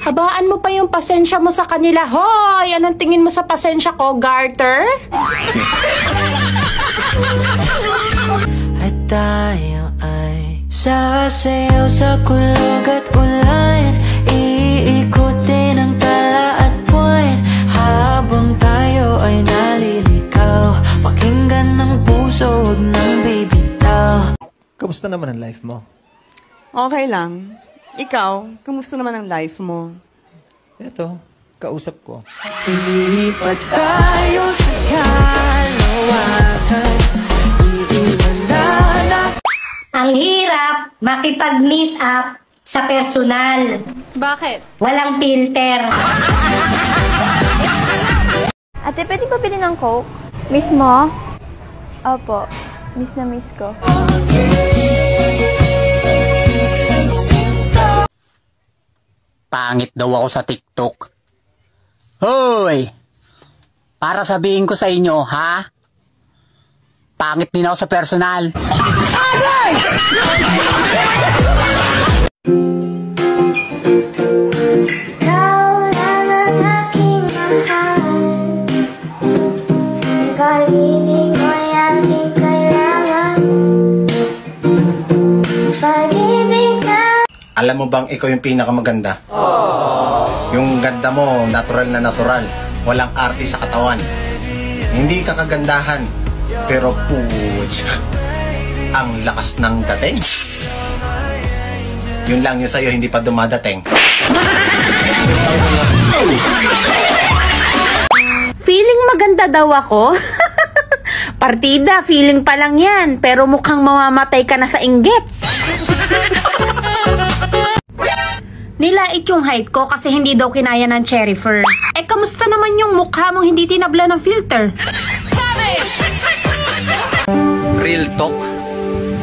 Habaan mo pa yung pasensya mo sa kanila. Hoy, anong tingin mo sa pasensya ko, Garter? At tayo ay sasayaw sa kulog at ulan, iikutin ang tala at buwan, habang tayo ay nalilikaw. Pakinggan ng puso, huwag nang bibitaw. Kamusta naman ang life mo? Okay lang. Ikaw, kamusta naman ang life mo? Ito, kausap ko. Lilipat tayo sa kalawakan, iiwan na. Ang hirap makipag-meet up sa personal. Bakit? Walang filter. Ate, pwede ko bilhin ng Coke? Miss mo? Opo, miss na miss ko. Pangit daw ako sa TikTok. Hoy! Para sabihin ko sa inyo, ha? Pangit din ako sa personal. Agay! Ikaw lang ang aking mahal, pag-ibig mo'y aking kailangan, pag-ibig na. Alam mo bang ikaw yung pinakamaganda? Yung ganda mo, natural na natural. Walang arte sa katawan. Hindi ka kagandahan, pero puch, ang lakas ng dating. Yun lang yung sa'yo, hindi pa dumadating. Feeling maganda daw ako? Partida, feeling pa lang yan. Pero mukhang mamamatay ka na sa inggit. Nilait yung height ko kasi hindi daw kinaya ng cherry fur. Eh, kamusta naman yung mukha mong hindi tinabla ng filter? Real talk,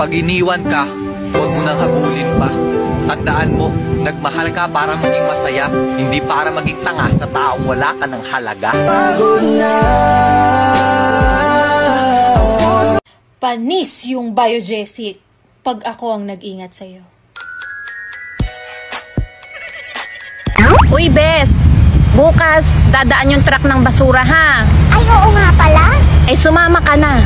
pag iniwan ka, huwag mo nang habulin pa. Tandaan mo, nagmahal ka para maging masaya, hindi para maging tanga sa taong wala ka ng halaga. Panis yung biogesic pag ako ang nag-ingat sa'yo. Uy, Bes! Bukas, dadaan yung truck ng basura, ha? Ay, oo nga pala. Ay, sumama ka na.